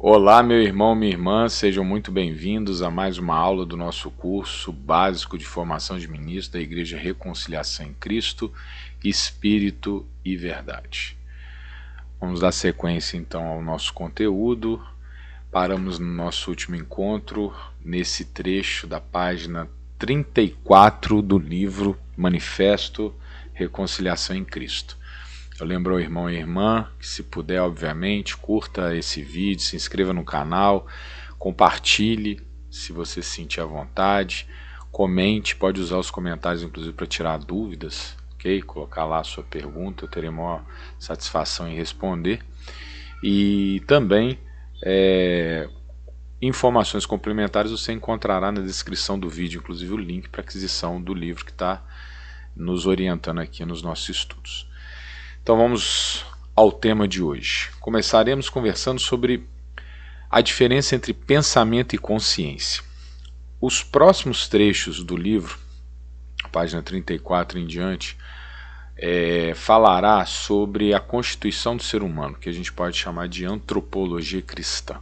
Olá, meu irmão, minha irmã, sejam muito bem-vindos a mais uma aula do nosso curso básico de formação de ministro da Igreja Reconciliação em Cristo, Espírito e Verdade. Vamos dar sequência então ao nosso conteúdo. Paramos no nosso último encontro, nesse trecho da página 34 do livro Manifesto Reconciliação em Cristo. Eu lembro ao irmão e irmã que, se puder, obviamente, curta esse vídeo, se inscreva no canal, compartilhe se você se sentir à vontade, comente, pode usar os comentários inclusive para tirar dúvidas, ok? Colocar lá a sua pergunta, eu terei maior satisfação em responder. E também informações complementares você encontrará na descrição do vídeo, inclusive o link para aquisição do livro que está nos orientando aqui nos nossos estudos. Então vamos ao tema de hoje. Começaremos conversando sobre a diferença entre pensamento e consciência. Os próximos trechos do livro, página 34 em diante, falará sobre a constituição do ser humano, que a gente pode chamar de antropologia cristã.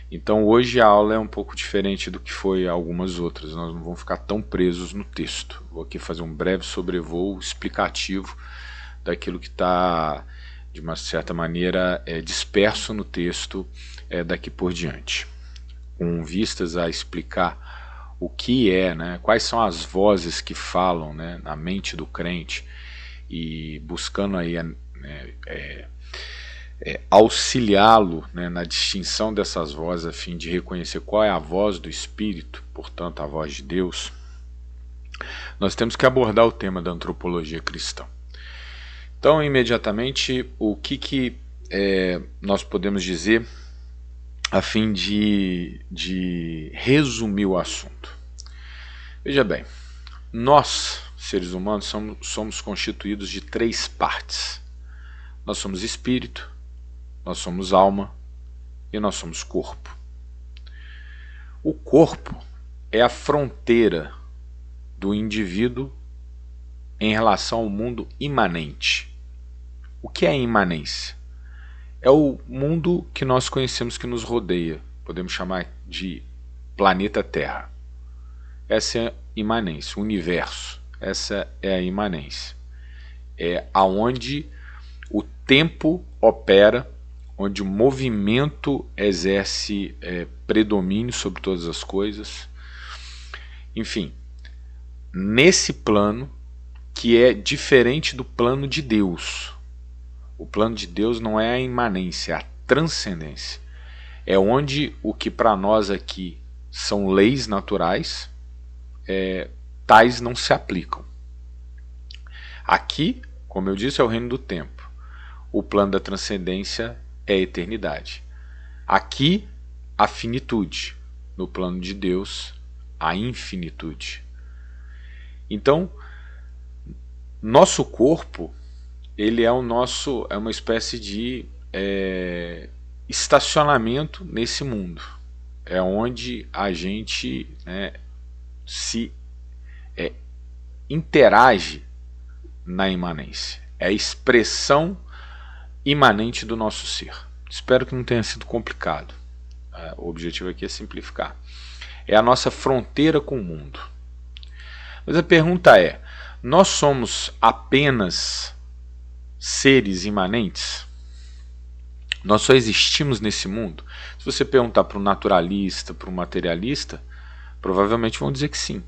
Então hoje a aula é um pouco diferente do que foi algumas outras, nós não vamos ficar tão presos no texto. Vou aqui fazer um breve sobrevoo explicativo daquilo que está, de uma certa maneira, disperso no texto daqui por diante, com vistas a explicar o que quais são as vozes que falam na mente do crente e buscando aí auxiliá-lo na distinção dessas vozes a fim de reconhecer qual é a voz do Espírito, portanto a voz de Deus. Nós temos que abordar o tema da antropologia cristã. Então, imediatamente, o que nós podemos dizer a fim de resumir o assunto? Veja bem, nós, seres humanos, somos constituídos de três partes. Nós somos espírito, nós somos alma e nós somos corpo. O corpo é a fronteira do indivíduo em relação ao mundo imanente. O que é a imanência? É o mundo que nós conhecemos que nos rodeia, podemos chamar de planeta Terra. Essa é a imanência, o universo, essa é a imanência. É aonde o tempo opera, onde o movimento exerce predomínio sobre todas as coisas. Enfim, nesse plano que é diferente do plano de Deus. O plano de Deus não é a imanência, é a transcendência. É onde o que para nós aqui são leis naturais, tais não se aplicam. Aqui, como eu disse, é o reino do tempo. O plano da transcendência é a eternidade. Aqui, a finitude. No plano de Deus, a infinitude. Então, nosso corpo, ele é uma espécie de estacionamento nesse mundo. É onde a gente se interage na imanência. É a expressão imanente do nosso ser. Espero que não tenha sido complicado. O objetivo aqui é simplificar. É a nossa fronteira com o mundo. Mas a pergunta é: nós somos apenas seres imanentes? Nós só existimos nesse mundo? Se você perguntar para um naturalista, para um materialista, provavelmente vão dizer que sim.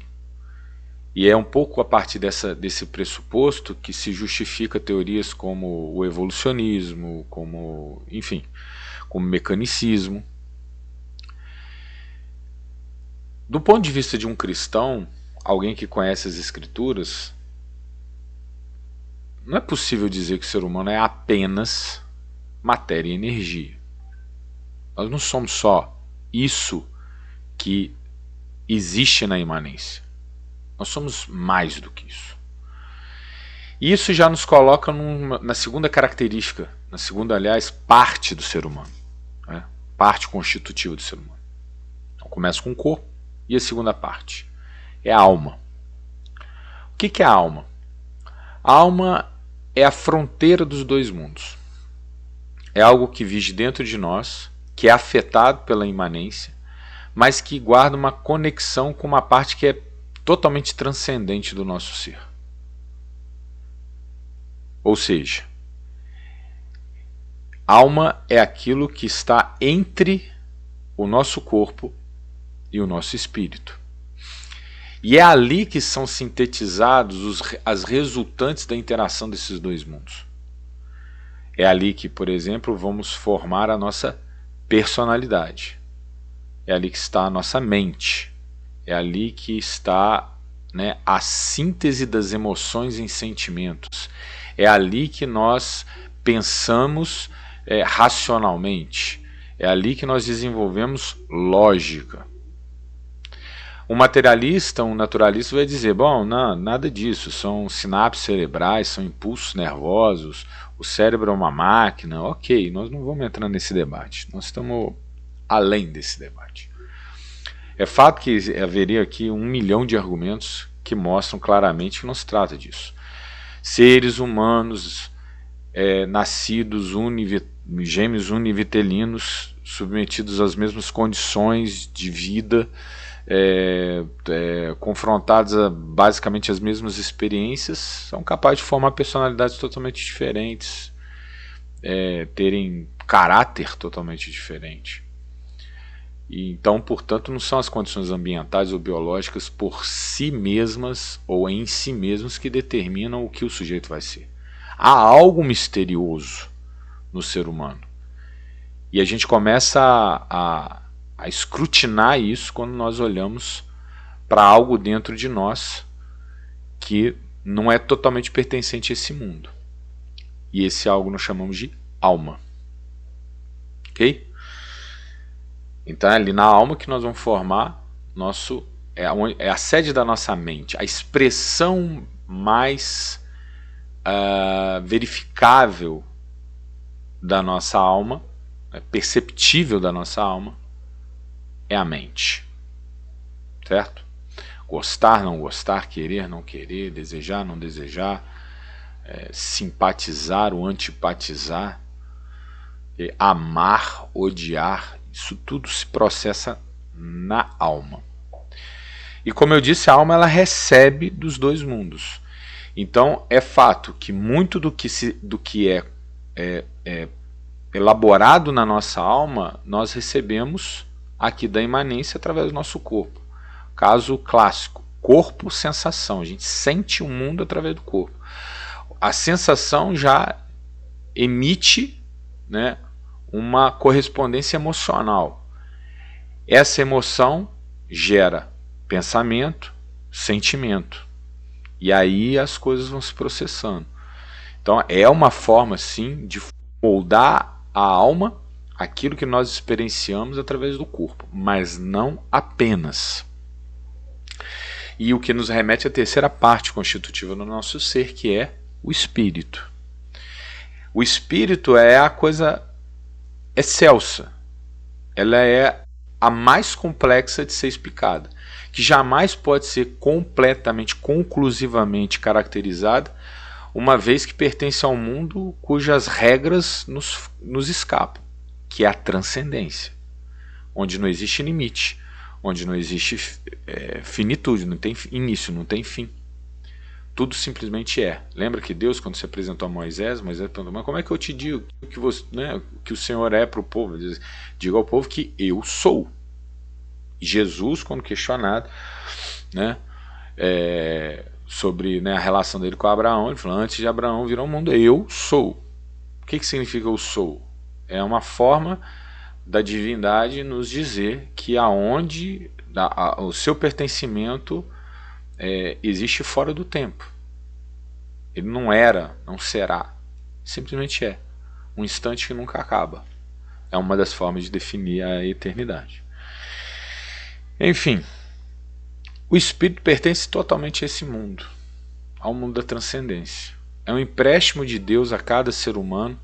E é um pouco a partir desse pressuposto que se justifica teorias como o evolucionismo, como mecanicismo. Do ponto de vista de um cristão, alguém que conhece as Escrituras, não é possível dizer que o ser humano é apenas matéria e energia. Nós não somos só isso que existe na imanência. Nós somos mais do que isso. E isso já nos coloca na segunda característica, na segunda, aliás, parte do ser humano. Parte constitutiva do ser humano. Então começa com o corpo e a segunda parte é a alma. O que é a alma? A alma é a fronteira dos dois mundos. É algo que vive dentro de nós que é afetado pela imanência, mas que guarda uma conexão com uma parte que é totalmente transcendente do nosso ser. Ou seja, alma é aquilo que está entre o nosso corpo e o nosso espírito. E é ali que são sintetizados as resultantes da interação desses dois mundos. É ali que, por exemplo, vamos formar a nossa personalidade. É ali que está a nossa mente. É ali que está, né, a síntese das emoções em sentimentos. É ali que nós pensamos racionalmente. É ali que nós desenvolvemos lógica. Um materialista, um naturalista vai dizer, bom, não, nada disso, são sinapses cerebrais, são impulsos nervosos, o cérebro é uma máquina. Ok, nós não vamos entrar nesse debate, nós estamos além desse debate. É fato que haveria aqui 1 milhão de argumentos que mostram claramente que não se trata disso. Seres humanos nascidos gêmeos univitelinos, submetidos às mesmas condições de vida, confrontados a basicamente as mesmas experiências, são capazes de formar personalidades totalmente diferentes, terem caráter totalmente diferente. E então, portanto, não são as condições ambientais ou biológicas por si mesmas ou em si mesmas que determinam o que o sujeito vai ser. Há algo misterioso no ser humano. E a gente começa a escrutinar isso quando nós olhamos para algo dentro de nós que não é totalmente pertencente a esse mundo. E esse algo nós chamamos de alma. Ok? Então é ali na alma que nós vamos formar é a sede da nossa mente, a expressão mais verificável da nossa alma, perceptível da nossa alma, é a mente. Certo? Gostar, não gostar, querer, não querer, desejar, não desejar, simpatizar ou antipatizar, amar, odiar, isso tudo se processa na alma. E como eu disse, a alma ela recebe dos dois mundos. Então é fato que muito do que é elaborado na nossa alma, nós recebemos aqui da imanência através do nosso corpo. Caso clássico, corpo, sensação. A gente sente o mundo através do corpo. A sensação já emite, né, uma correspondência emocional. Essa emoção gera pensamento, sentimento. E aí as coisas vão se processando. Então é uma forma, sim, de moldar a alma aquilo que nós experienciamos através do corpo, mas não apenas. E o que nos remete à terceira parte constitutiva do nosso ser, que é o espírito. O espírito é a coisa excelsa. Ela é a mais complexa de ser explicada, que jamais pode ser completamente, conclusivamente caracterizada, uma vez que pertence ao mundo cujas regras nos escapam, que é a transcendência, onde não existe limite, onde não existe finitude, não tem início, não tem fim. Tudo simplesmente é. Lembra que Deus, quando se apresentou a Moisés perguntou, mas como é que eu te digo que o Senhor é para o povo? Ele diz, diga ao povo que eu sou. Jesus, quando questionado, né, sobre, né, a relação dele com Abraão, ele falou, antes de Abraão vir ao mundo, eu sou. O que significa eu sou? É uma forma da divindade nos dizer que aonde o seu pertencimento existe fora do tempo. Ele não era, não será, simplesmente é. Um instante que nunca acaba. É uma das formas de definir a eternidade. Enfim, o espírito pertence totalmente a esse mundo, ao mundo da transcendência. É um empréstimo de Deus a cada ser humano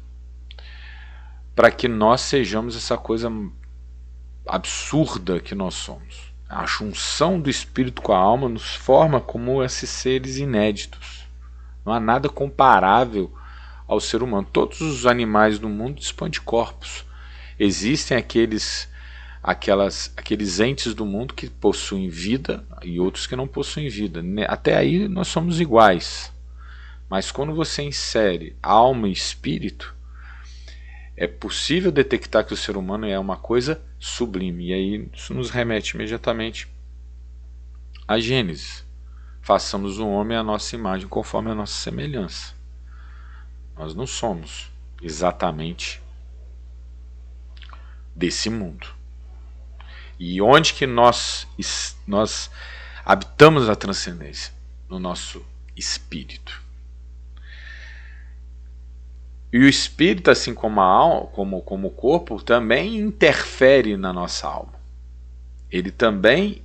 para que nós sejamos essa coisa absurda que nós somos. A junção do espírito com a alma nos forma como esses seres inéditos. Não há nada comparável ao ser humano. Todos os animais do mundo dispõem de corpos. Existem aqueles entes do mundo que possuem vida e outros que não possuem vida. Até aí nós somos iguais. Mas quando você insere alma e espírito, é possível detectar que o ser humano é uma coisa sublime. E aí isso nos remete imediatamente a Gênesis. Façamos o homem à nossa imagem, conforme a nossa semelhança. Nós não somos exatamente desse mundo. E onde que nós habitamos a transcendência? No nosso espírito. E o espírito, assim como a alma, como o corpo, também interfere na nossa alma. Ele também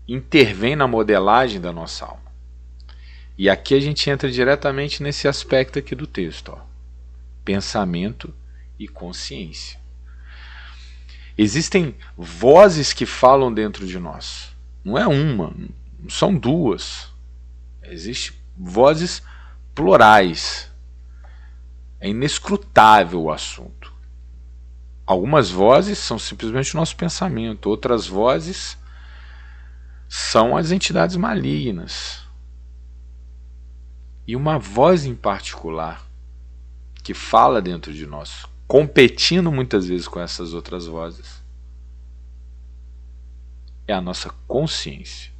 intervém na modelagem da nossa alma. E aqui a gente entra diretamente nesse aspecto aqui do texto, ó. Pensamento e consciência. Existem vozes que falam dentro de nós. Não é uma, são duas. Existem vozes plurais. É inescrutável o assunto. Algumas vozes são simplesmente o nosso pensamento, outras vozes são as entidades malignas. E uma voz em particular que fala dentro de nós, competindo muitas vezes com essas outras vozes, é a nossa consciência.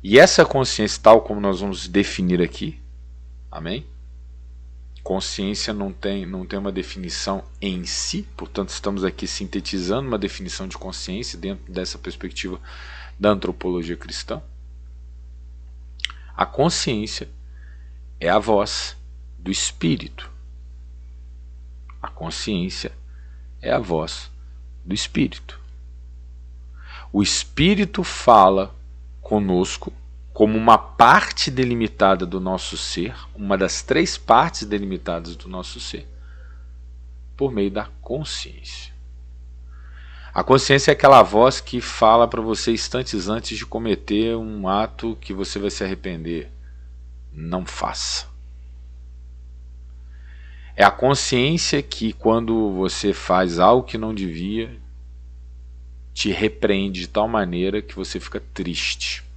E essa consciência, tal como nós vamos definir aqui, amém? Consciência não tem uma definição em si, portanto estamos aqui sintetizando uma definição de consciência dentro dessa perspectiva da antropologia cristã. A consciência é a voz do espírito. A consciência é a voz do espírito. O espírito fala conosco como uma parte delimitada do nosso ser, uma das 3 partes delimitadas do nosso ser, por meio da consciência. A consciência é aquela voz que fala para você instantes antes de cometer um ato que você vai se arrepender. Não faça. É a consciência que, quando você faz algo que não devia, te repreende de tal maneira que você fica triste.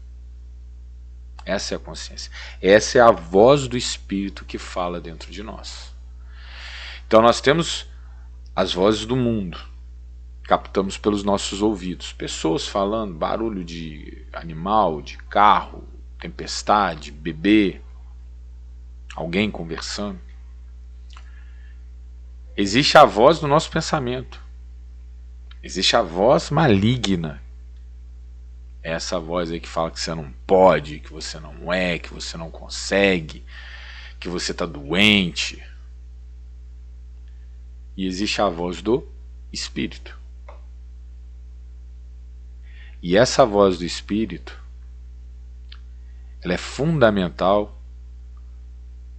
Essa é a consciência. Essa é a voz do Espírito que fala dentro de nós. Então nós temos as vozes do mundo. Captamos pelos nossos ouvidos. Pessoas falando, barulho de animal, de carro, tempestade, bebê, alguém conversando. Existe a voz do nosso pensamento. Existe a voz maligna. Essa voz aí que fala que você não pode, que você não é, que você não consegue, que você está doente. E existe a voz do Espírito. E essa voz do Espírito, ela é fundamental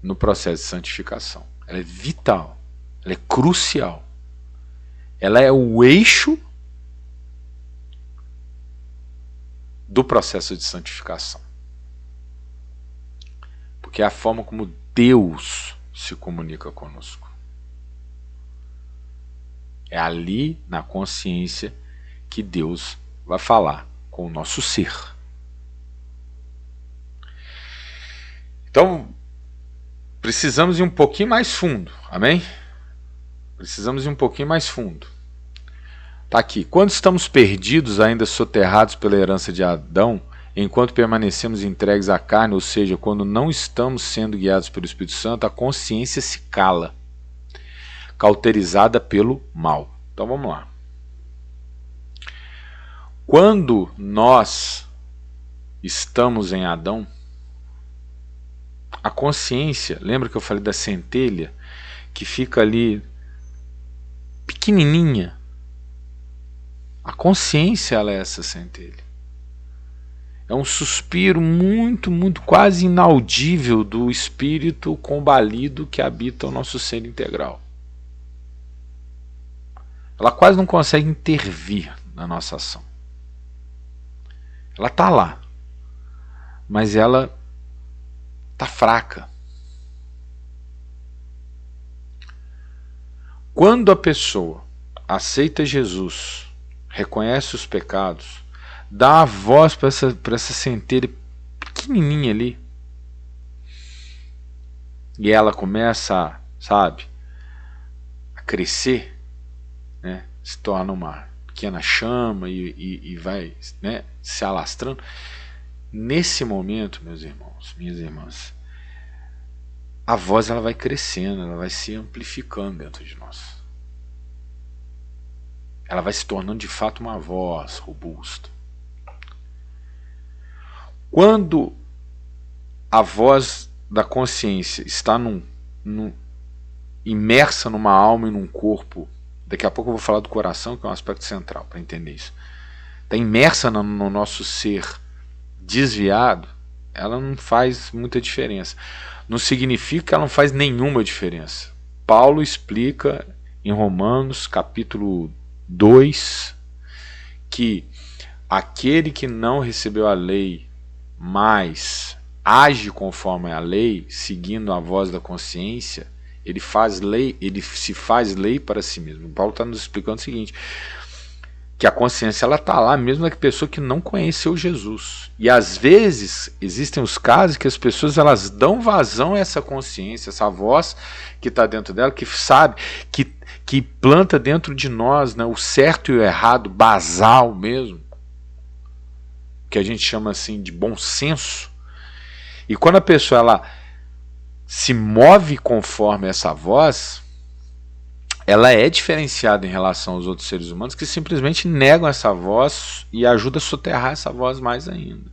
no processo de santificação. Ela é vital, ela é crucial. Ela é o eixo do processo de santificação. Porque é a forma como Deus se comunica conosco. É ali, na consciência, que Deus vai falar com o nosso ser. Então, precisamos ir um pouquinho mais fundo, amém? Precisamos ir um pouquinho mais fundo. Está aqui. Quando estamos perdidos, ainda soterrados pela herança de Adão, enquanto permanecemos entregues à carne, ou seja, quando não estamos sendo guiados pelo Espírito Santo, a consciência se cala, cauterizada pelo mal. Então vamos lá. Quando nós estamos em Adão, a consciência, lembra que eu falei da centelha, que fica ali pequenininha? A consciência, ela é essa centelha. É um suspiro muito, muito quase inaudível do espírito combalido que habita o nosso ser integral. Ela quase não consegue intervir na nossa ação. Ela está lá, mas ela está fraca. Quando a pessoa aceita Jesus, reconhece os pecados, dá a voz para essa centelha pequenininha ali, e ela começa, sabe, a crescer, né, se torna uma pequena chama e vai, né, se alastrando. Nesse momento, meus irmãos, minhas irmãs, a voz ela vai crescendo, ela vai se amplificando dentro de nós. Ela vai se tornando de fato uma voz robusta. Quando a voz da consciência está imersa numa alma e num corpo, daqui a pouco eu vou falar do coração, que é um aspecto central para entender isso, está imersa no nosso ser desviado, ela não faz muita diferença. Não significa que ela não faz nenhuma diferença. Paulo explica em Romanos capítulo 2 que aquele que não recebeu a lei, mas age conforme a lei, seguindo a voz da consciência, ele faz lei, ele se faz lei para si mesmo. Paulo está nos explicando o seguinte, que a consciência ela está lá mesmo da pessoa que não conheceu Jesus. E às vezes existem os casos que as pessoas elas dão vazão a essa consciência, essa voz que está dentro dela, que sabe, que planta dentro de nós, né, o certo e o errado basal mesmo, que a gente chama assim de bom senso. E quando a pessoa ela se move conforme essa voz, ela é diferenciada em relação aos outros seres humanos que simplesmente negam essa voz e ajudam a soterrar essa voz mais ainda.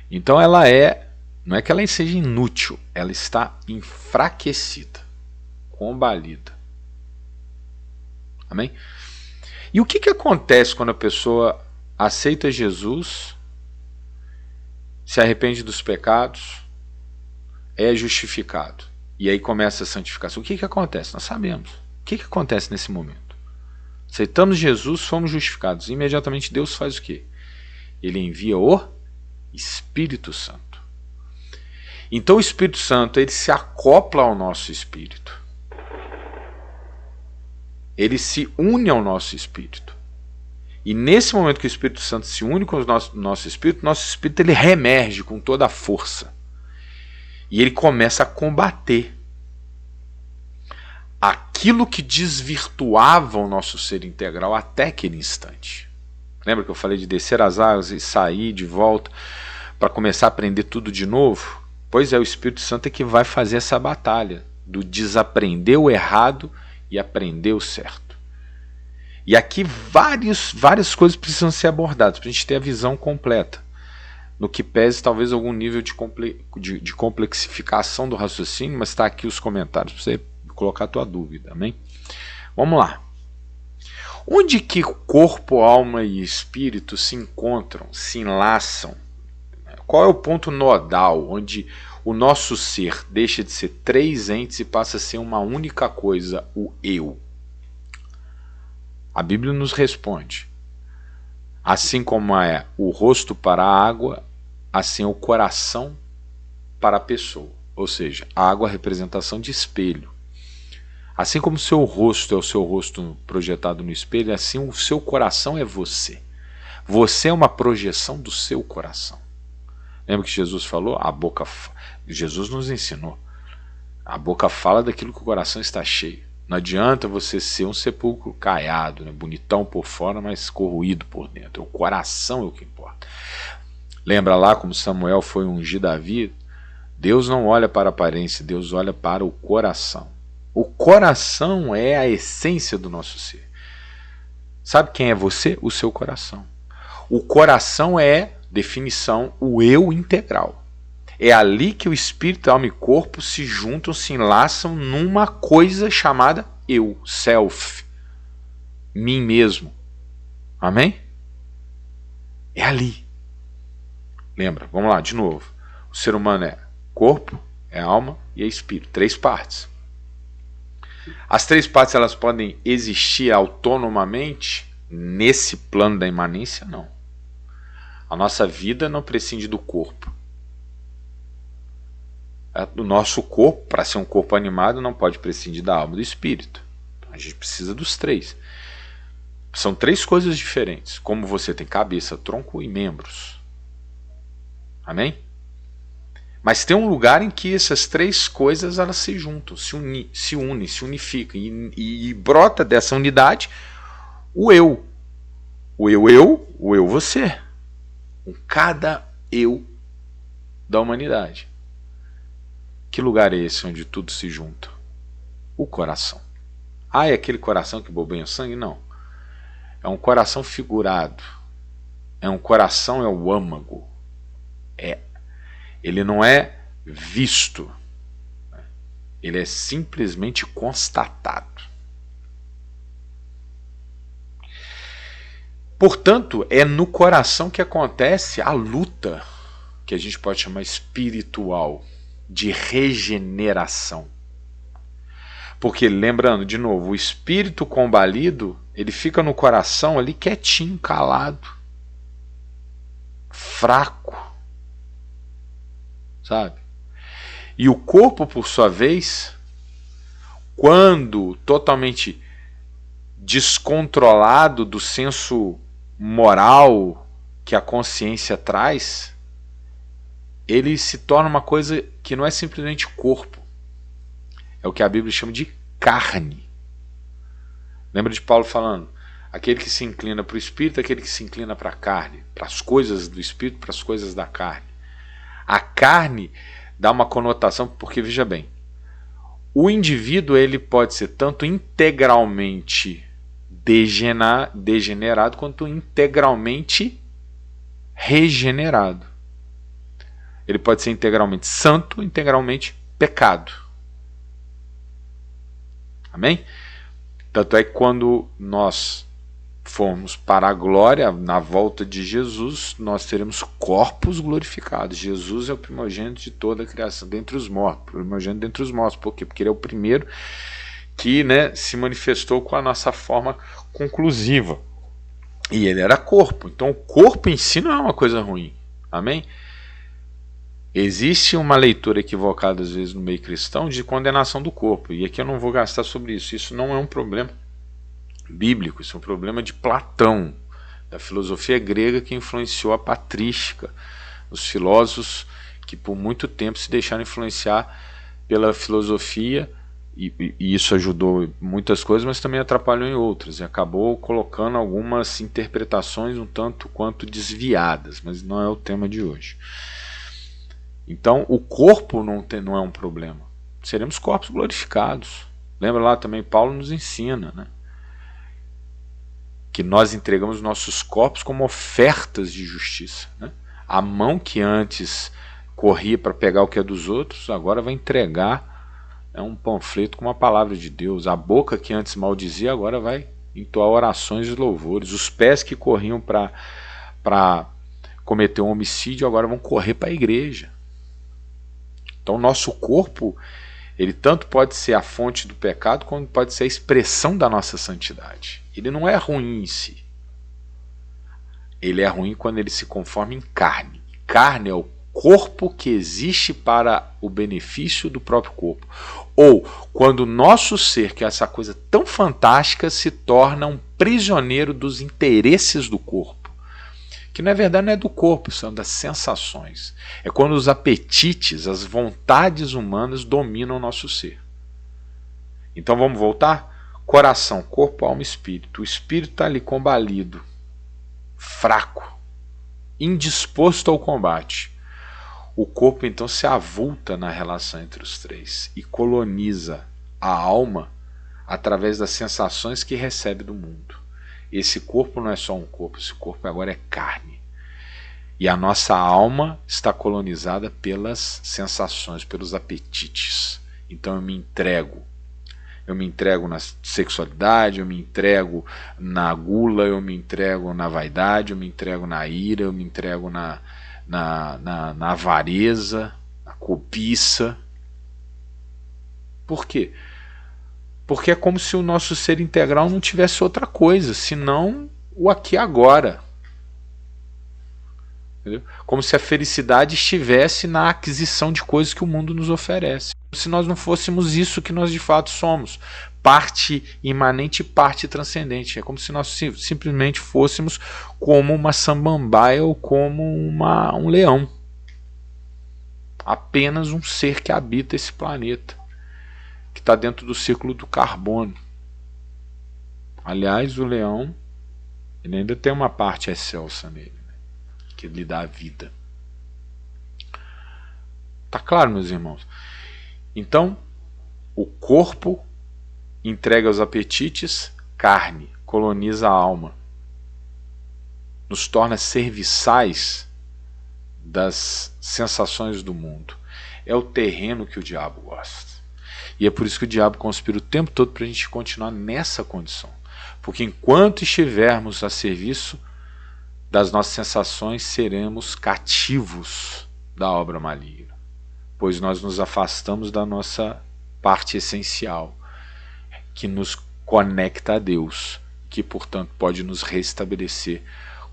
Então ela não é que ela seja inútil, ela está enfraquecida, combalida. Amém? E o que acontece quando a pessoa aceita Jesus, se arrepende dos pecados, é justificado? E aí começa a santificação. O que acontece? Nós sabemos. O que acontece nesse momento? Aceitamos Jesus, fomos justificados. Imediatamente Deus faz o quê? Ele envia o Espírito Santo. Então o Espírito Santo ele se acopla ao nosso espírito. Ele se une ao nosso espírito. E nesse momento que o Espírito Santo se une com o nosso espírito ele reemerge com toda a força. E ele começa a combater aquilo que desvirtuava o nosso ser integral até aquele instante. Lembra que eu falei de descer as águas e sair de volta para começar a aprender tudo de novo? Pois é, o Espírito Santo é que vai fazer essa batalha do desaprender o errado e aprender o certo. E aqui várias coisas precisam ser abordadas para a gente ter a visão completa. No que pese talvez algum nível de complexificação do raciocínio, mas está aqui os comentários para você colocar a tua dúvida, amém? Vamos lá. Onde que corpo, alma e espírito se encontram, se enlaçam? Qual é o ponto nodal onde o nosso ser deixa de ser três entes e passa a ser uma única coisa, o eu? A Bíblia nos responde. Assim como é o rosto para a água, assim é o coração para a pessoa. Ou seja, a água é a representação de espelho. Assim como o seu rosto é o seu rosto projetado no espelho, assim o seu coração é você. Você é uma projeção do seu coração. Lembra que Jesus falou? Jesus nos ensinou. A boca fala daquilo que o coração está cheio. Não adianta você ser um sepulcro caiado, né? Bonitão por fora, mas corroído por dentro. O coração é o que importa. Lembra lá como Samuel foi ungir Davi? Deus não olha para a aparência, Deus olha para o coração. O coração é a essência do nosso ser. Sabe quem é você? O seu coração. O coração é, definição, o eu integral. É ali que o espírito, alma e corpo se juntam, se enlaçam numa coisa chamada eu, self, mim mesmo. Amém? É ali. Lembra? Vamos lá, de novo. O ser humano é corpo, é alma e é espírito. Três partes. As três partes elas podem existir autonomamente nesse plano da imanência? Não. A nossa vida não prescinde do corpo. O nosso corpo, para ser um corpo animado, não pode prescindir da alma e do espírito. A gente precisa dos três. São três coisas diferentes. Como você tem cabeça, tronco e membros. Amém? Mas tem um lugar em que essas três coisas elas se juntam, se unem, se unificam. E brota dessa unidade o eu. O eu você. Cada eu da humanidade. Que lugar é esse onde tudo se junta? O coração. Ah, é aquele coração que bobeia o sangue? Não. É um coração figurado. É um coração, é o âmago. Ele não é visto. Ele é simplesmente constatado. Portanto, é no coração que acontece a luta, que a gente pode chamar espiritual, de regeneração. Porque, lembrando, de novo, o espírito combalido, ele fica no coração ali quietinho, calado, fraco, sabe? E o corpo, por sua vez, quando totalmente descontrolado do senso moral que a consciência traz, ele se torna uma coisa que não é simplesmente corpo. É o que a Bíblia chama de carne. Lembra de Paulo falando? Aquele que se inclina para o espírito, aquele que se inclina para a carne, para as coisas do espírito, para as coisas da carne. A carne dá uma conotação, porque veja bem, o indivíduo ele pode ser tanto integralmente degenerado quanto integralmente regenerado. Ele pode ser integralmente santo, integralmente pecado. Amém? Tanto é que quando nós formos para a glória, na volta de Jesus, nós teremos corpos glorificados. Jesus é o primogênito de toda a criação, dentre os mortos. Primogênito dentre os mortos. Por quê? Porque ele é o primeiro que, se manifestou com a nossa forma conclusiva. E ele era corpo. Então o corpo em si não é uma coisa ruim. Amém? Existe uma leitura equivocada às vezes no meio cristão de condenação do corpo. E aqui eu não vou gastar sobre isso. Isso não é um problema bíblico, isso é um problema de Platão, da filosofia grega que influenciou a patrística, os filósofos que por muito tempo se deixaram influenciar pela filosofia, e isso ajudou muitas coisas, mas também atrapalhou em outras, e acabou colocando algumas interpretações um tanto quanto desviadas, mas não é o tema de hoje. Então o corpo não é um problema, seremos corpos glorificados. Lembra lá também, Paulo nos ensina, que nós entregamos nossos corpos como ofertas de justiça. A mão que antes corria para pegar o que é dos outros, agora vai entregar um panfleto com uma palavra de Deus. A boca que antes maldizia, agora vai entoar orações e louvores. Os pés que corriam para cometer um homicídio, agora vão correr para a igreja. Então o nosso corpo, ele tanto pode ser a fonte do pecado, como pode ser a expressão da nossa santidade. Ele não é ruim em si. Ele é ruim quando ele se conforma em carne. Carne é o corpo que existe para o benefício do próprio corpo. Ou quando o nosso ser, que é essa coisa tão fantástica, se torna um prisioneiro dos interesses do corpo. Que na verdade não é do corpo, são das sensações. É quando os apetites, as vontades humanas dominam o nosso ser. Então vamos voltar? Coração, corpo, alma e espírito. O espírito está ali combalido, fraco, indisposto ao combate. O corpo então se avulta na relação entre os três e coloniza a alma através das sensações que recebe do mundo. Esse corpo não é só um corpo, esse corpo agora é carne. E a nossa alma está colonizada pelas sensações, pelos apetites. Então eu me entrego. Eu me entrego na sexualidade, eu me entrego na gula, eu me entrego na vaidade, eu me entrego na ira, eu me entrego na avareza, na cobiça. Por quê? Porque é como se o nosso ser integral não tivesse outra coisa, senão o aqui e agora. Entendeu? Como se a felicidade estivesse na aquisição de coisas que o mundo nos oferece. Como se nós não fôssemos isso que nós de fato somos. Parte imanente e parte transcendente. É como se nós simplesmente fôssemos como uma samambaia ou como um leão. Apenas um ser que habita esse planeta, que está dentro do círculo do carbono. Aliás, o leão, ele ainda tem uma parte excelsa nele, né, que lhe dá a vida. Tá claro, meus irmãos? Então, o corpo entrega aos apetites, carne, coloniza a alma, nos torna serviçais das sensações do mundo. É o terreno que o diabo gosta. E é por isso que o diabo conspira o tempo todo para a gente continuar nessa condição. Porque enquanto estivermos a serviço das nossas sensações, seremos cativos da obra maligna, pois nós nos afastamos da nossa parte essencial, que nos conecta a Deus, que portanto pode nos restabelecer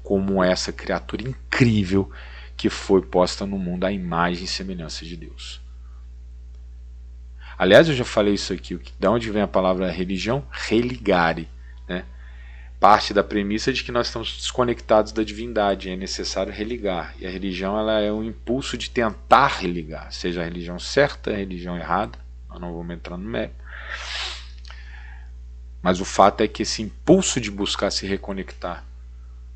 como essa criatura incrível que foi posta no mundo à imagem e semelhança de Deus. Aliás, eu já falei isso aqui, de onde vem a palavra religião? Religare, né? Parte da premissa de que nós estamos desconectados da divindade, é necessário religar. E a religião, ela é um impulso de tentar religar, seja a religião certa, a religião errada, nós não vamos entrar no mérito. Mas o fato é que esse impulso de buscar se reconectar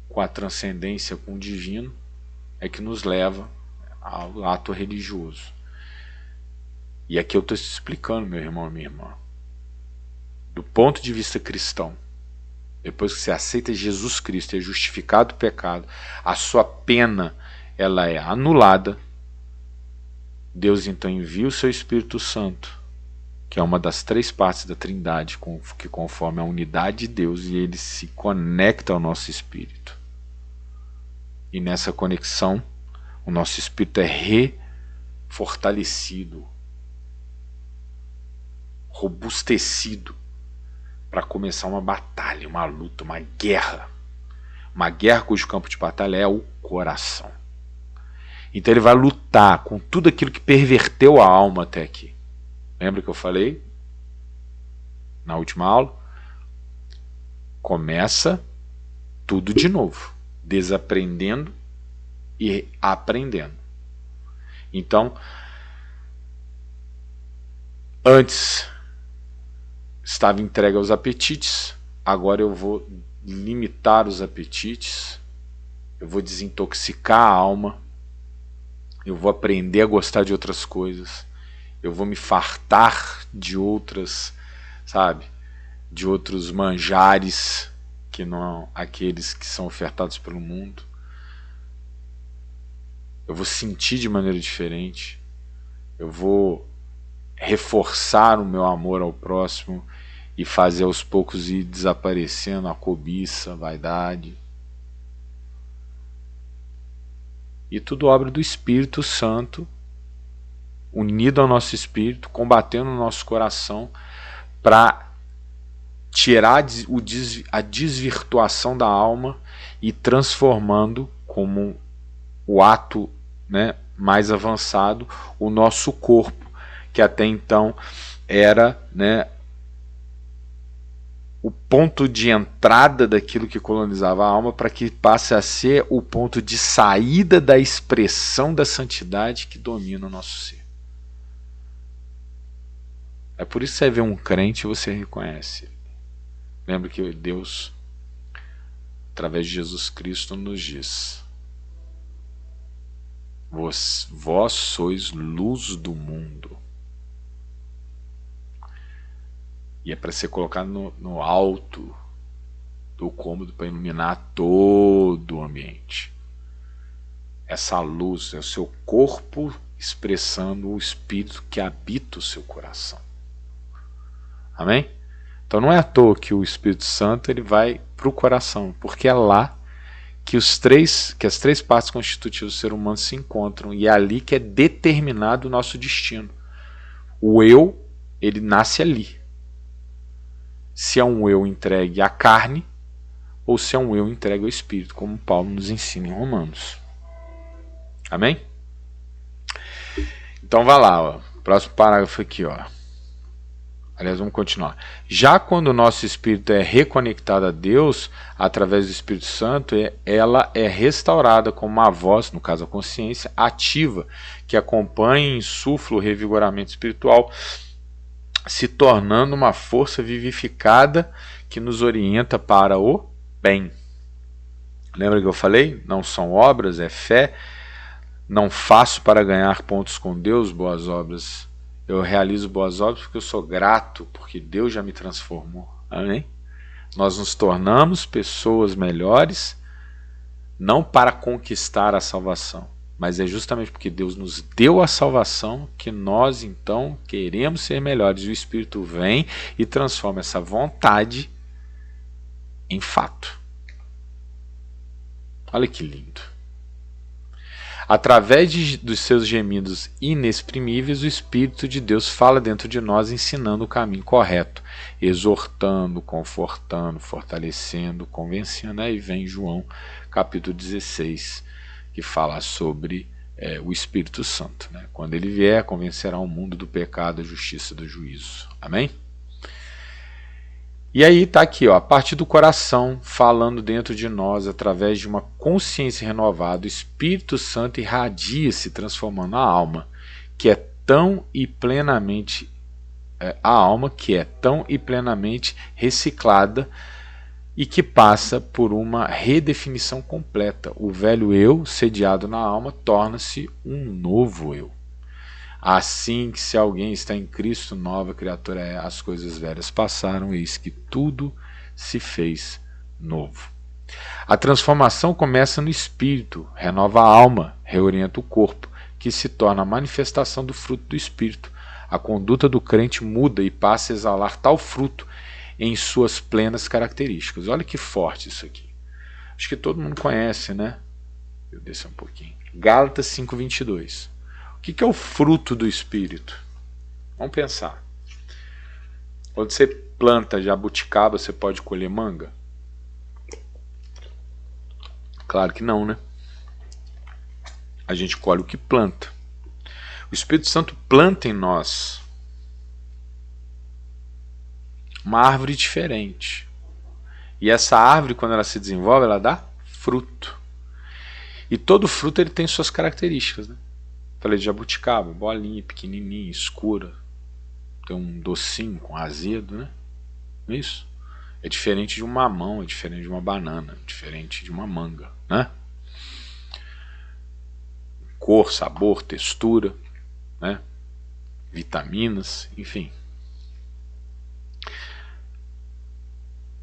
com a transcendência, com o divino, é que nos leva ao ato religioso. E aqui eu estou te explicando, meu irmão e minha irmã, do ponto de vista cristão, depois que você aceita Jesus Cristo e é justificado do pecado, a sua pena ela é anulada. Deus então envia o seu Espírito Santo, que é uma das três partes da Trindade, que conforme a unidade de Deus, e ele se conecta ao nosso espírito. E nessa conexão, o nosso espírito é refortalecido, robustecido, para começar uma batalha, uma luta, uma guerra cujo campo de batalha é o coração. Então ele vai lutar com tudo aquilo que perverteu a alma até aqui. Lembra que eu falei na última aula? Começa tudo de novo, desaprendendo e aprendendo. Então, antes estava entregue aos apetites, agora eu vou limitar os apetites, eu vou desintoxicar a alma, eu vou aprender a gostar de outras coisas, eu vou me fartar de outras, sabe, de outros manjares que não aqueles que são ofertados pelo mundo. Eu vou sentir de maneira diferente, eu vou reforçar o meu amor ao próximo e fazer aos poucos ir desaparecendo a cobiça, a vaidade. E tudo obra do Espírito Santo, unido ao nosso espírito, combatendo o nosso coração para tirar a desvirtuação da alma e transformando como o ato, né, mais avançado o nosso corpo, que até então era, né, o ponto de entrada daquilo que colonizava a alma, para que passe a ser o ponto de saída da expressão da santidade que domina o nosso ser. É por isso que você vê um crente e você reconhece. Lembra que Deus, através de Jesus Cristo, nos diz: vós sois luz do mundo. E é para ser colocado no alto do cômodo para iluminar todo o ambiente. Essa luz é o seu corpo expressando o espírito que habita o seu coração. Amém? Então não é à toa que o Espírito Santo ele vai para o coração, porque é lá que as três partes constitutivas do ser humano se encontram, e é ali que é determinado o nosso destino. O eu, ele nasce ali. Se é um eu entregue à carne, ou se é um eu entregue ao Espírito, como Paulo nos ensina em Romanos. Amém? Então vai lá, ó. Próximo parágrafo aqui, ó. Aliás, vamos continuar. Já quando o nosso espírito é reconectado a Deus, através do Espírito Santo, ela é restaurada como uma voz, no caso a consciência, ativa, que acompanha e insufla o revigoramento espiritual, se tornando uma força vivificada que nos orienta para o bem. Lembra que eu falei? Não são obras, é fé. Não faço para ganhar pontos com Deus, boas obras. Eu realizo boas obras porque eu sou grato, porque Deus já me transformou. Amém? Nós nos tornamos pessoas melhores, não para conquistar a salvação, mas é justamente porque Deus nos deu a salvação que nós então queremos ser melhores. E o Espírito vem e transforma essa vontade em fato. Olha que lindo. Através dos seus gemidos inexprimíveis, o Espírito de Deus fala dentro de nós, ensinando o caminho correto, exortando, confortando, fortalecendo, convencendo. Aí vem João, capítulo 16, que fala sobre o Espírito Santo. Né? Quando ele vier, convencerá o mundo do pecado, da justiça e do juízo. Amém? E aí está aqui, ó, a parte do coração falando dentro de nós através de uma consciência renovada. O Espírito Santo irradia, se transformando a alma, que é tão e plenamente reciclada e que passa por uma redefinição completa. O velho eu, sediado na alma, torna-se um novo eu. Assim que se alguém está em Cristo, nova criatura é, as coisas velhas passaram, eis que tudo se fez novo. A transformação começa no espírito, renova a alma, reorienta o corpo, que se torna a manifestação do fruto do espírito. A conduta do crente muda e passa a exalar tal fruto em suas plenas características. Olha que forte isso aqui. Acho que todo mundo conhece, né? Eu descer um pouquinho. Gálatas 5:22. O que é o fruto do Espírito? Vamos pensar. Quando você planta jabuticaba, você pode colher manga? Claro que não, né? A gente colhe o que planta. O Espírito Santo planta em nós uma árvore diferente. E essa árvore, quando ela se desenvolve, ela dá fruto. E todo fruto ele tem suas características, né? Falei de jabuticaba, bolinha, pequenininha, escura. Tem um docinho com azedo, né? Isso. É diferente de um mamão, é diferente de uma banana, é diferente de uma manga, né? Cor, sabor, textura, né? Vitaminas, enfim.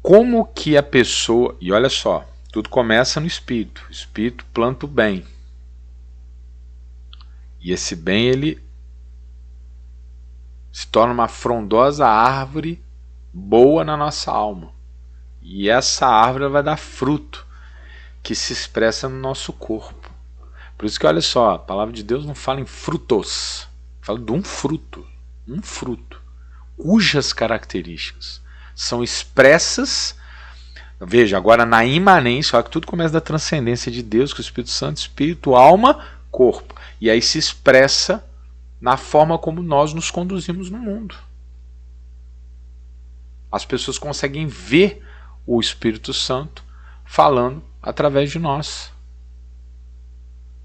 Como que a pessoa... E olha só, tudo começa no espírito. O espírito planta o bem. E esse bem, ele se torna uma frondosa árvore boa na nossa alma. E essa árvore vai dar fruto, que se expressa no nosso corpo. Por isso que, olha só, a palavra de Deus não fala em frutos. Fala de um fruto, cujas características são expressas. Veja, agora na imanência, olha que tudo começa da transcendência de Deus, que o Espírito Santo, espírito, alma, corpo. E aí se expressa na forma como nós nos conduzimos no mundo. As pessoas conseguem ver o Espírito Santo falando através de nós.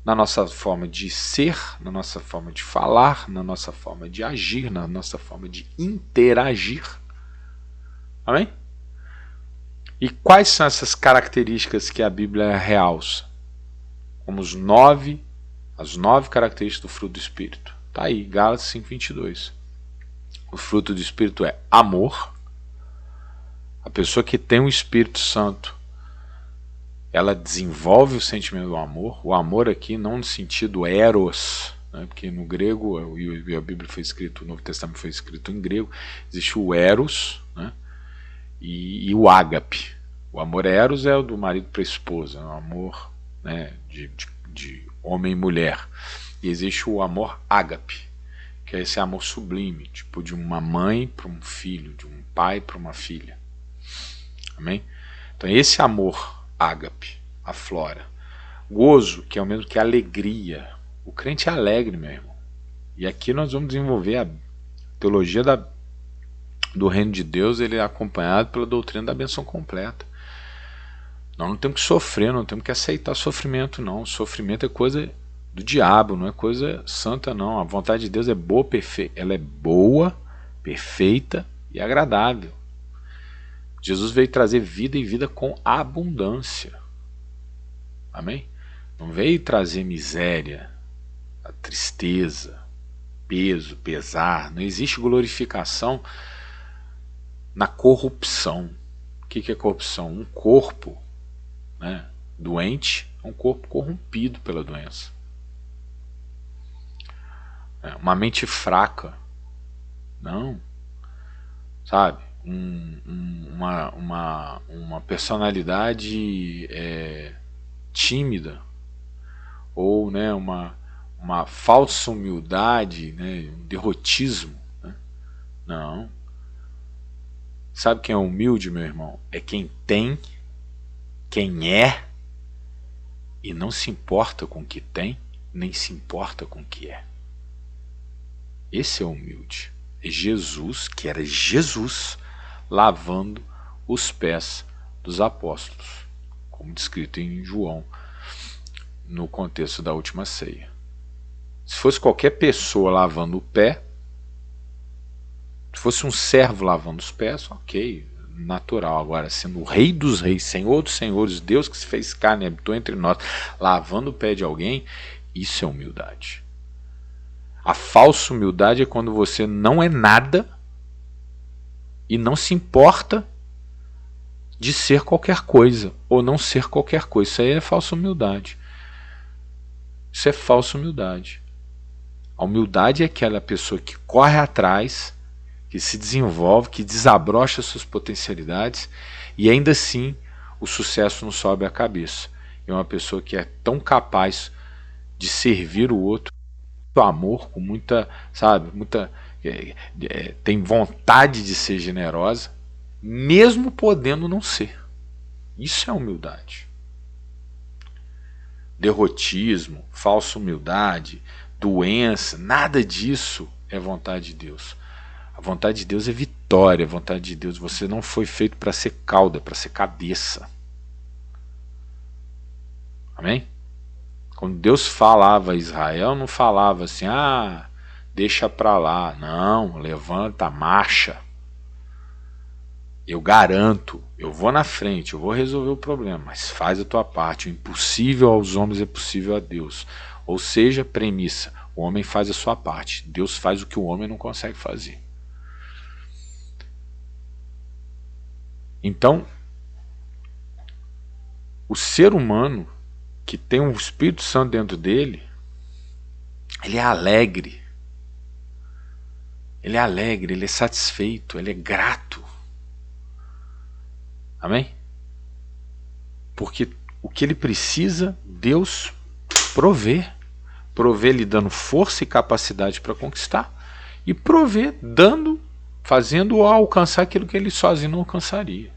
Na nossa forma de ser, na nossa forma de falar, na nossa forma de agir, na nossa forma de interagir. Amém? E quais são essas características que a Bíblia realça? Como as 9 características do fruto do Espírito. Está aí, Gálatas 5:22. O fruto do Espírito é amor. A pessoa que tem o Espírito Santo, ela desenvolve o sentimento do amor. O amor aqui não no sentido eros, né? Porque no grego, e a Bíblia foi escrito, o Novo Testamento foi escrito em grego, existe o eros, né? e o ágape. O amor eros é o do marido para a esposa, é um amor, né, de homem e mulher. E existe o amor ágape, que é esse amor sublime, tipo de uma mãe para um filho, de um pai para uma filha. Amém? Então esse amor ágape aflora. Gozo, que é o mesmo que alegria, O crente é alegre, meu irmão. E aqui nós vamos desenvolver a teologia do reino de Deus, ele é acompanhado pela doutrina da benção completa. Nós não temos que sofrer, não temos que aceitar sofrimento, não. Sofrimento é coisa do diabo, não é coisa santa, não. A vontade de Deus é boa, perfeita. Ela é boa, perfeita e agradável. Jesus veio trazer vida e vida com abundância. Amém? Não veio trazer miséria, a tristeza, peso, pesar. Não existe glorificação na corrupção. O que é corrupção? Um corpo, né, doente é um corpo corrompido pela doença. Uma mente fraca, não, sabe? Uma personalidade tímida, ou, né, uma falsa humildade, né, um derrotismo, né? Não. Sabe quem é humilde, meu irmão? É quem tem, quem é, e não se importa com o que tem, nem se importa com o que é. Esse é o humilde. É Jesus, que era Jesus, lavando os pés dos apóstolos, como descrito em João, no contexto da última ceia. Se fosse qualquer pessoa lavando o pé, se fosse um servo lavando os pés, ok, natural. Agora, sendo o Rei dos Reis, Senhor dos Senhores, Deus que se fez carne e habitou entre nós, lavando o pé de alguém, isso é humildade. A falsa humildade é quando você não é nada e não se importa de ser qualquer coisa ou não ser qualquer coisa. Isso aí é falsa humildade. Isso é falsa humildade. A humildade é aquela pessoa que corre atrás, que se desenvolve, que desabrocha suas potencialidades e ainda assim o sucesso não sobe a cabeça. É uma pessoa que é tão capaz de servir o outro com muito amor, com muita, sabe, tem vontade de ser generosa, mesmo podendo não ser. Isso é humildade. Derrotismo, falsa humildade, doença, nada disso é vontade de Deus. A vontade de Deus é vitória. A vontade de Deus, você não foi feito para ser cauda, para ser cabeça. Amém? Quando Deus falava a Israel, não falava assim, deixa para lá. Não, levanta, marcha. Eu garanto, eu vou na frente, eu vou resolver o problema, mas faz a tua parte. O impossível aos homens é possível a Deus. Ou seja, premissa, o homem faz a sua parte, Deus faz o que o homem não consegue fazer. Então, o ser humano que tem um Espírito Santo dentro dele, ele é alegre. Ele é alegre, ele é satisfeito, ele é grato. Amém? Porque o que ele precisa, Deus provê. Provê lhe dando força e capacidade para conquistar. E provê fazendo-o alcançar aquilo que ele sozinho não alcançaria.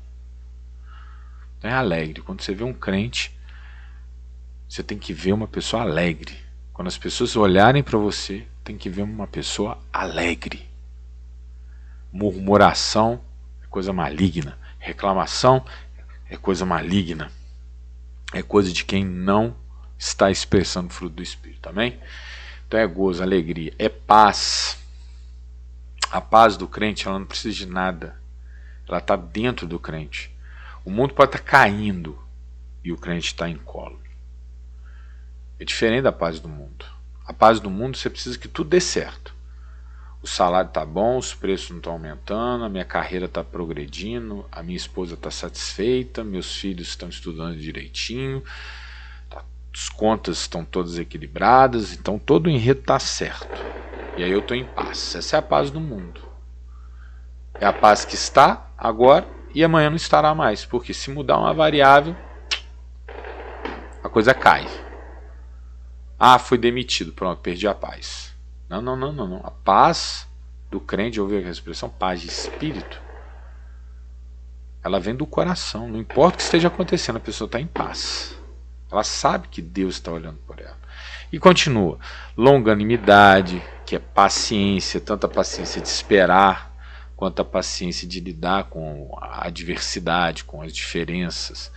É alegre. Quando você vê um crente, você tem que ver uma pessoa alegre. Quando as pessoas olharem para você, tem que ver uma pessoa alegre. Murmuração é coisa maligna. Reclamação é coisa maligna. É coisa de quem não está expressando o fruto do Espírito. Amém? Então é gozo, alegria, é paz. A paz do crente, ela não precisa de nada. Ela está dentro do crente. O mundo pode estar caindo e o crente está em colo. É diferente da paz do mundo. A paz do mundo, você precisa que tudo dê certo. O salário está bom, os preços não estão aumentando, a minha carreira está progredindo, a minha esposa está satisfeita, meus filhos estão estudando direitinho, as contas estão todas equilibradas, então todo o enredo está certo. E aí eu estou em paz. Essa é a paz do mundo. É a paz que está agora e amanhã não estará mais, porque se mudar uma variável, a coisa cai. Fui demitido, pronto, perdi a paz. Não. A paz do crente, já ouviu a expressão? Paz de espírito. Ela vem do coração. Não importa o que esteja acontecendo, a pessoa está em paz. Ela sabe que Deus está olhando por ela. E continua, longanimidade, que é paciência, tanto a paciência de esperar, quanto a paciência de lidar com a adversidade, com as diferenças.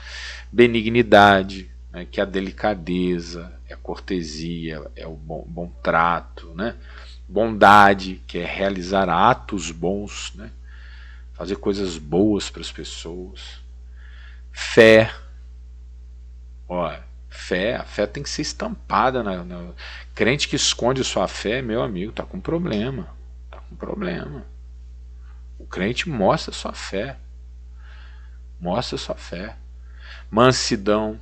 Benignidade, né, que é a delicadeza, é a cortesia, é o bom trato, né? Bondade, que é realizar atos bons, né? Fazer coisas boas para as pessoas. Fé, ó, a fé tem que ser estampada crente que esconde sua fé, meu amigo, tá com problema, tá com problema. O crente mostra sua fé, mostra sua fé. Mansidão,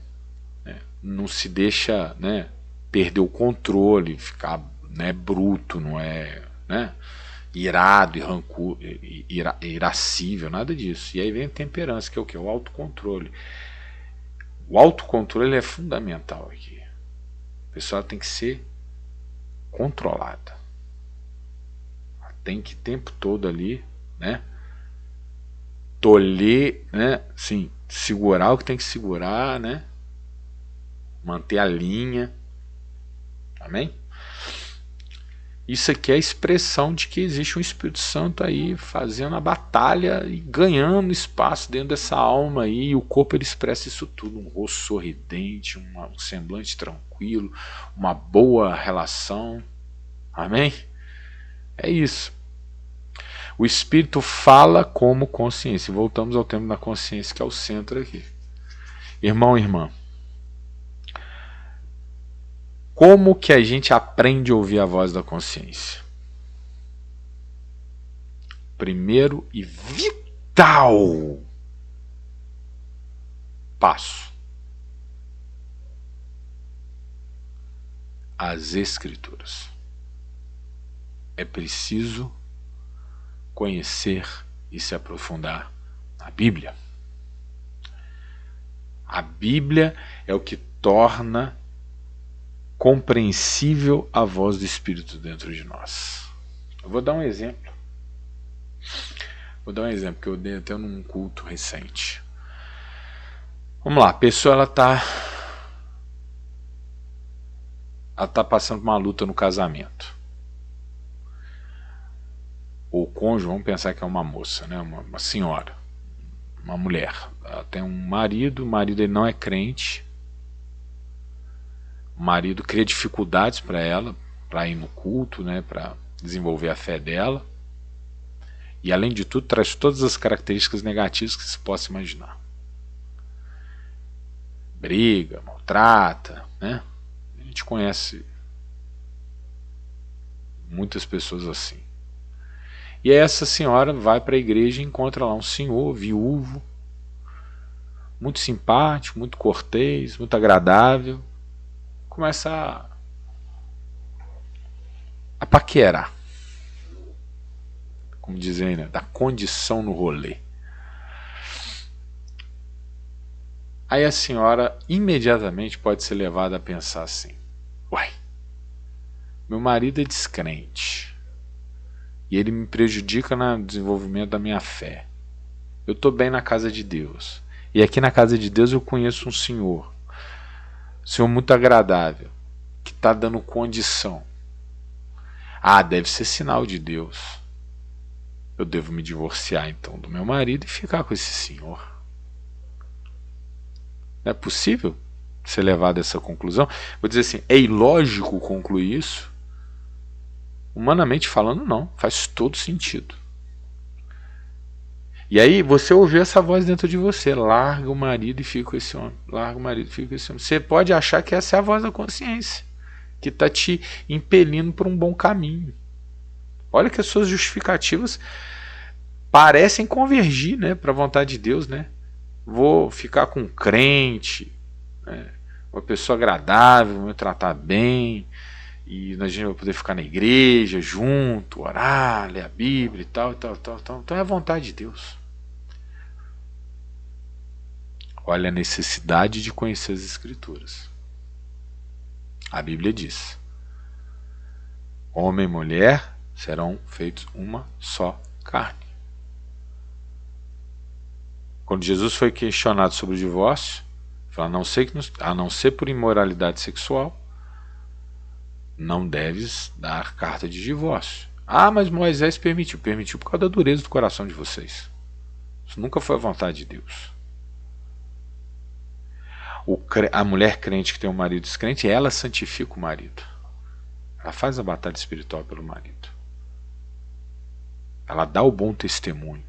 né? Não se deixa, né, perder o controle, ficar, né, bruto, não é, né, irado e rancor, irascível, nada disso. E aí vem a temperança, que é o que? O autocontrole. O autocontrole é fundamental aqui. A pessoa tem que ser controlada. Ela tem que o tempo todo ali, né, tolher, né, sim, segurar o que tem que segurar, né, manter a linha. Amém? Isso aqui é a expressão de que existe um Espírito Santo aí fazendo a batalha e ganhando espaço dentro dessa alma aí, e o corpo ele expressa isso tudo, um rosto sorridente, um semblante tranquilo, uma boa relação. Amém? É isso. O Espírito fala como consciência. Voltamos ao tema da consciência, que é o centro aqui. Irmão e irmã, como que a gente aprende a ouvir a voz da consciência? Primeiro e vital passo: as Escrituras. É preciso conhecer e se aprofundar na Bíblia. A Bíblia é o que torna compreensível a voz do Espírito dentro de nós. Eu vou dar um exemplo. Que eu dei até num culto recente. Vamos lá, a pessoa ela tá passando por uma luta no casamento. O cônjuge, vamos pensar que é uma moça, né? Uma senhora, uma mulher. Ela tem um marido, o marido ele não é crente. O marido cria dificuldades para ela, para ir no culto, né? Para desenvolver a fé dela. E além de tudo, traz todas as características negativas que se possa imaginar. Briga, maltrata, né? A gente conhece muitas pessoas assim. E aí essa senhora vai para a igreja e encontra lá um senhor viúvo, muito simpático, muito cortês, muito agradável. Começa a paquerar, como dizem, né? Da condição no rolê. Aí a senhora imediatamente pode ser levada a pensar assim: uai, meu marido é descrente e ele me prejudica no desenvolvimento da minha fé. Eu estou bem na casa de Deus, e aqui na casa de Deus eu conheço um senhor muito agradável, que está dando condição. Ah, deve ser sinal de Deus. Eu devo me divorciar então do meu marido e ficar com esse senhor. Não é possível ser levado a essa conclusão? Vou dizer assim, é ilógico concluir isso? Humanamente falando, não. Faz todo sentido. E aí você ouviu essa voz dentro de você: larga o marido e fica com esse homem. Larga o marido e fica com esse homem. Você pode achar que essa é a voz da consciência, que está te impelindo para um bom caminho. Olha que as suas justificativas parecem convergir, né, para a vontade de Deus, né? Vou ficar com um crente, né, uma pessoa agradável, vou me tratar bem, e a gente vai poder ficar na igreja junto, orar, ler a Bíblia e tal. Então é a vontade de Deus. Olha a necessidade de conhecer as Escrituras. A Bíblia diz: homem e mulher serão feitos uma só carne. Quando Jesus foi questionado sobre o divórcio, falou: a não ser por imoralidade sexual, não deves dar carta de divórcio. Ah, mas Moisés permitiu. Permitiu por causa da dureza do coração de vocês. Isso nunca foi a vontade de Deus. A mulher crente que tem um marido descrente, ela santifica o marido. Ela faz a batalha espiritual pelo marido. Ela dá o bom testemunho.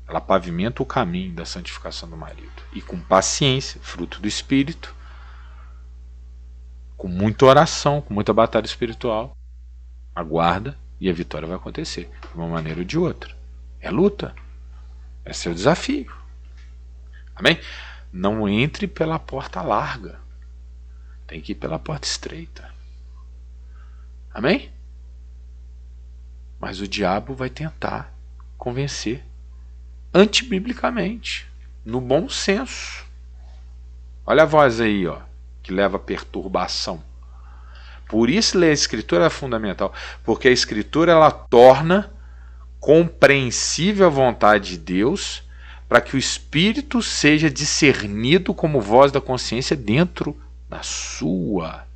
Ela pavimenta o caminho da santificação do marido. E com paciência, fruto do Espírito, com muita oração, com muita batalha espiritual, aguarda e a vitória vai acontecer, de uma maneira ou de outra. É luta. É seu desafio. Amém? Não entre pela porta larga. Tem que ir pela porta estreita. Amém? Mas o diabo vai tentar convencer antibiblicamente, no bom senso. Olha a voz aí, ó, que leva a perturbação. Por isso ler a Escritura é fundamental, porque a Escritura ela torna compreensível a vontade de Deus, para que o Espírito seja discernido como voz da consciência dentro da sua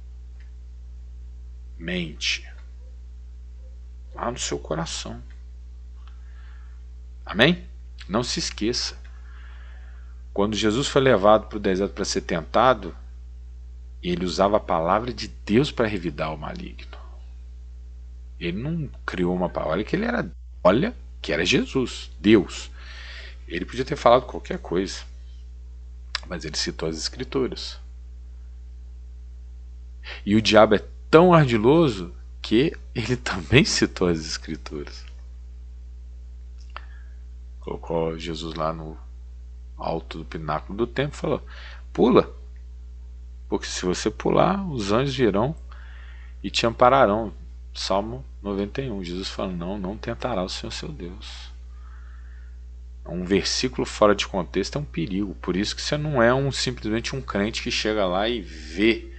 mente, lá no seu coração. Amém? Não se esqueça, quando Jesus foi levado para o deserto para ser tentado, ele usava a palavra de Deus para revidar o maligno. Ele não criou uma palavra, olha que era Jesus, Deus. Ele podia ter falado qualquer coisa, mas ele citou as Escrituras. E o diabo é tão ardiloso que ele também citou as Escrituras. Colocou Jesus lá no alto do pináculo do templo e falou: pula, porque se você pular, os anjos virão e te ampararão. Salmo 91. Jesus fala: não tentará o Senhor seu Deus. Um versículo fora de contexto é um perigo. Por isso que você não é simplesmente um crente que chega lá e vê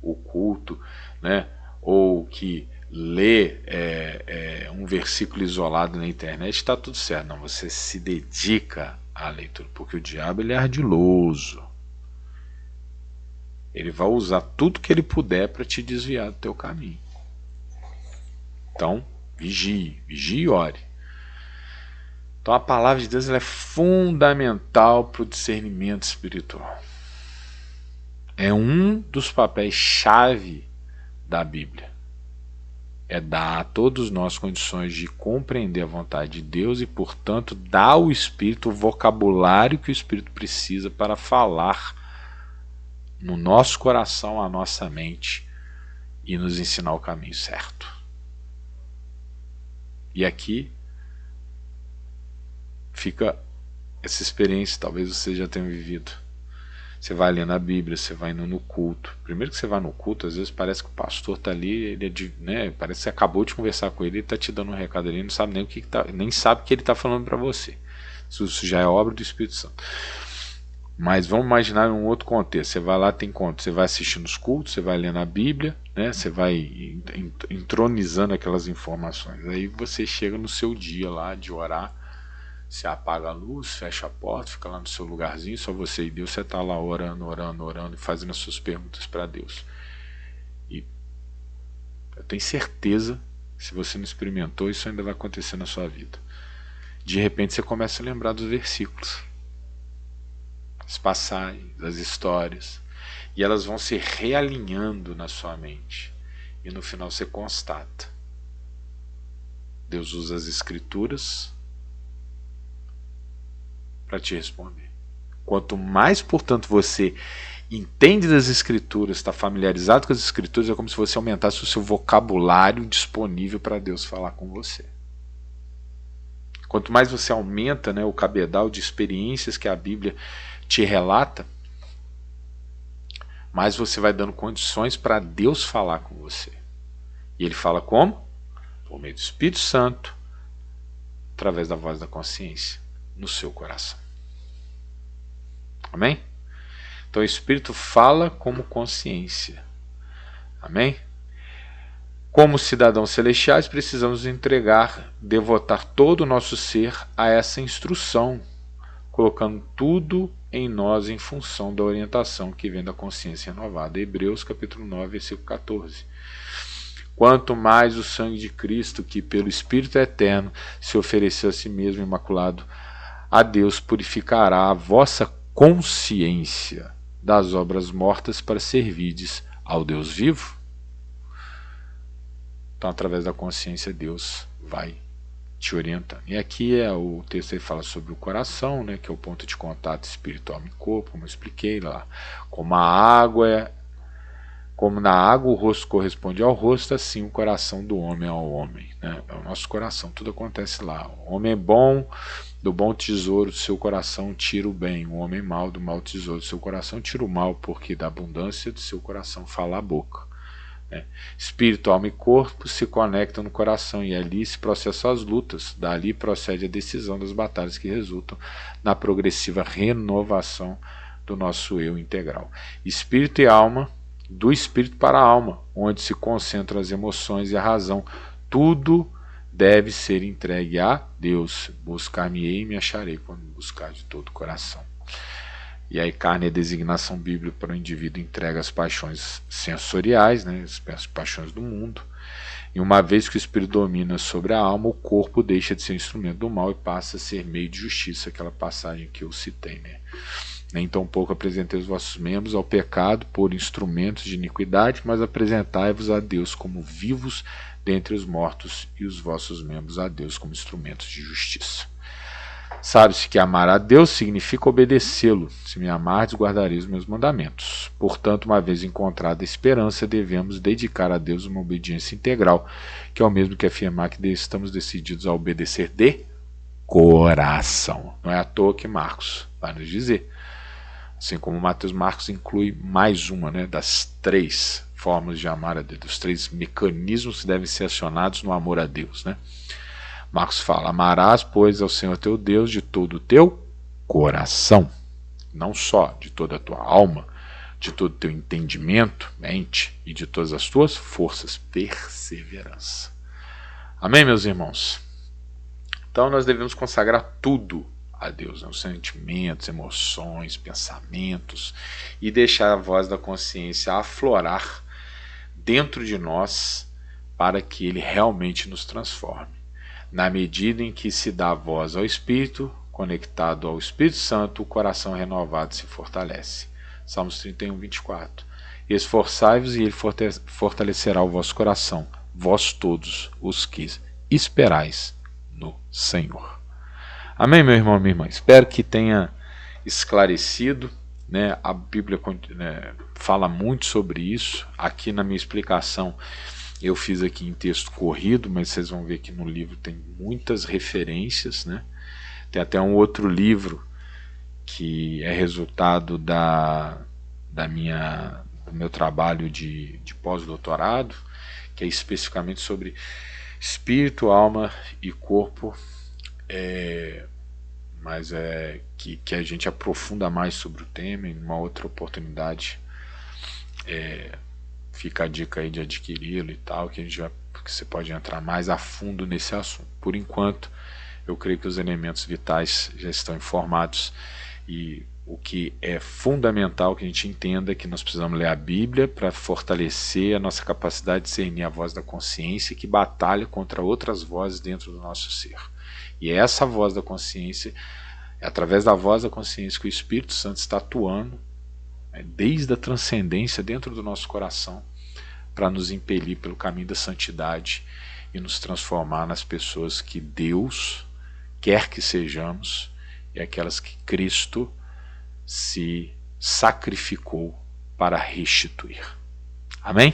o culto, né? Ou que lê um versículo isolado na internet, está tudo certo. Não, você se dedica à leitura, porque o diabo ele é ardiloso. Ele vai usar tudo que ele puder para te desviar do teu caminho. Então, vigie e ore. Então a palavra de Deus ela é fundamental para o discernimento espiritual. É um dos papéis-chave da Bíblia. É dar a todos nós condições de compreender a vontade de Deus e, portanto, dar ao Espírito o vocabulário que o Espírito precisa para falar no nosso coração, a nossa mente e nos ensinar o caminho certo. E aqui fica essa experiência, talvez você já tenha vivido. Você vai lendo a Bíblia, você vai indo no culto. Primeiro que você vai no culto, às vezes parece que o pastor está ali, parece que você acabou de conversar com ele, ele está te dando um recado ali, não sabe nem o que tá, nem sabe o que ele está falando para você. Isso já é obra do Espírito Santo. Mas vamos imaginar um outro contexto. Você vai lá, tem conta, você vai assistindo os cultos, você vai lendo a Bíblia, né? Você vai entronizando aquelas informações. Aí você chega no seu dia lá de orar. Você apaga a luz, fecha a porta, fica lá no seu lugarzinho, só você e Deus, você está lá orando e fazendo as suas perguntas para Deus. E eu tenho certeza, se você não experimentou, isso ainda vai acontecer na sua vida. De repente você começa a lembrar dos versículos, as passagens, as histórias, e elas vão se realinhando na sua mente. E no final você constata: Deus usa as Escrituras para te responder. Quanto mais, portanto, você entende das Escrituras, está familiarizado com as Escrituras, é como se você aumentasse o seu vocabulário disponível para Deus falar com você. Quanto mais você aumenta, né, o cabedal de experiências que a Bíblia te relata, mais você vai dando condições para Deus falar com você. E Ele fala como? Por meio do Espírito Santo, através da voz da consciência, no seu coração. Amém? Então o Espírito fala como consciência. Amém? Como cidadãos celestiais, precisamos entregar, devotar todo o nosso ser a essa instrução, colocando tudo em nós em função da orientação que vem da consciência renovada. Hebreus capítulo 9, versículo 14. quanto mais o sangue de Cristo, que pelo Espírito eterno se ofereceu a si mesmo imaculado a Deus, purificará a vossa consciência das obras mortas para servirdes ao Deus vivo. Então, através da consciência, Deus vai te orientando. E aqui o texto aí fala sobre o coração, né, que é o ponto de contato espiritual e corpo, como eu expliquei lá. Como na água o rosto corresponde ao rosto, assim o coração do homem ao homem, né? É o nosso coração, tudo acontece lá. O homem é bom, do bom tesouro do seu coração tira o bem. O homem mau, do mau tesouro do seu coração tira o mal, porque da abundância do seu coração fala a boca. Espírito, alma e corpo se conectam no coração e ali se processam as lutas. Dali procede a decisão das batalhas que resultam na progressiva renovação do nosso eu integral. Espírito e alma, do espírito para a alma, onde se concentram as emoções e a razão. Tudo deve ser entregue a Deus. Buscar-me-ei e me acharei quando me buscar de todo o coração. E aí carne é designação bíblica para o indivíduo entrega as paixões sensoriais, né, as paixões do mundo. E uma vez que o espírito domina sobre a alma, o corpo deixa de ser instrumento do mal e passa a ser meio de justiça, aquela passagem que eu citei, né? Nem tão pouco apresentei os vossos membros ao pecado por instrumentos de iniquidade, mas apresentai-vos a Deus como vivos dentre os mortos e os vossos membros a Deus como instrumentos de justiça. Sabe-se que amar a Deus significa obedecê-lo. Se me amardes, guardareis os meus mandamentos. Portanto, uma vez encontrada a esperança, devemos dedicar a Deus uma obediência integral, que é o mesmo que afirmar que estamos decididos a obedecer de coração. Não é à toa que Marcos vai nos dizer. Assim como Mateus, Marcos inclui mais uma, né, das 3 formas de amar a Deus, dos 3 mecanismos que devem ser acionados no amor a Deus, né? Marcos fala: amarás, pois, ao Senhor teu Deus de todo o teu coração, não só de toda a tua alma, de todo o teu entendimento, mente e de todas as tuas forças, perseverança. Amém, meus irmãos? Então nós devemos consagrar tudo a Deus, né? Os sentimentos, emoções, pensamentos, e deixar a voz da consciência aflorar dentro de nós para que ele realmente nos transforme. Na medida em que se dá voz ao Espírito, conectado ao Espírito Santo, o coração renovado se fortalece. Salmos 31, 24. Esforçai-vos e ele fortalecerá o vosso coração, vós todos os que esperais no Senhor. Amém, meu irmão, minha irmã? Espero que tenha esclarecido, né? A Bíblia, né, fala muito sobre isso. Aqui na minha explicação eu fiz aqui em texto corrido, mas vocês vão ver que no livro tem muitas referências, né? Tem até um outro livro que é resultado do meu trabalho de pós-doutorado, que é especificamente sobre espírito, alma e corpo, mas que a gente aprofunda mais sobre o tema em uma outra oportunidade. Fica a dica aí de adquiri-lo e tal, que você pode entrar mais a fundo nesse assunto. Por enquanto, eu creio que os elementos vitais já estão informados, e o que é fundamental que a gente entenda é que nós precisamos ler a Bíblia para fortalecer a nossa capacidade de discernir a voz da consciência, que batalha contra outras vozes dentro do nosso ser. E é essa voz da consciência, é através da voz da consciência que o Espírito Santo está atuando, desde a transcendência dentro do nosso coração, para nos impelir pelo caminho da santidade e nos transformar nas pessoas que Deus quer que sejamos, e aquelas que Cristo se sacrificou para restituir. Amém?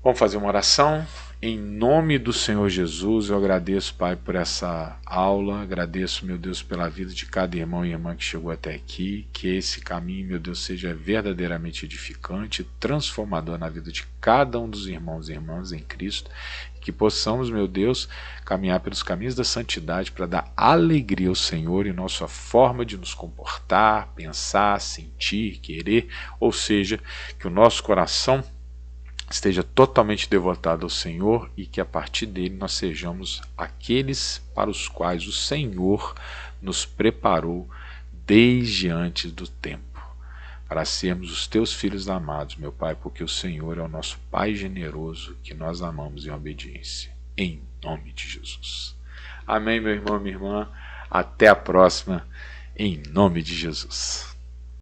Vamos fazer uma oração. Em nome do Senhor Jesus, eu agradeço, Pai, por essa aula, agradeço, meu Deus, pela vida de cada irmão e irmã que chegou até aqui, que esse caminho, meu Deus, seja verdadeiramente edificante, transformador na vida de cada um dos irmãos e irmãs em Cristo, que possamos, meu Deus, caminhar pelos caminhos da santidade para dar alegria ao Senhor em nossa forma de nos comportar, pensar, sentir, querer, ou seja, que o nosso coração esteja totalmente devotado ao Senhor e que a partir dele nós sejamos aqueles para os quais o Senhor nos preparou desde antes do tempo, para sermos os teus filhos amados, meu Pai, porque o Senhor é o nosso Pai generoso, que nós amamos em obediência. Em nome de Jesus. Amém, meu irmão, minha irmã. Até a próxima, em nome de Jesus.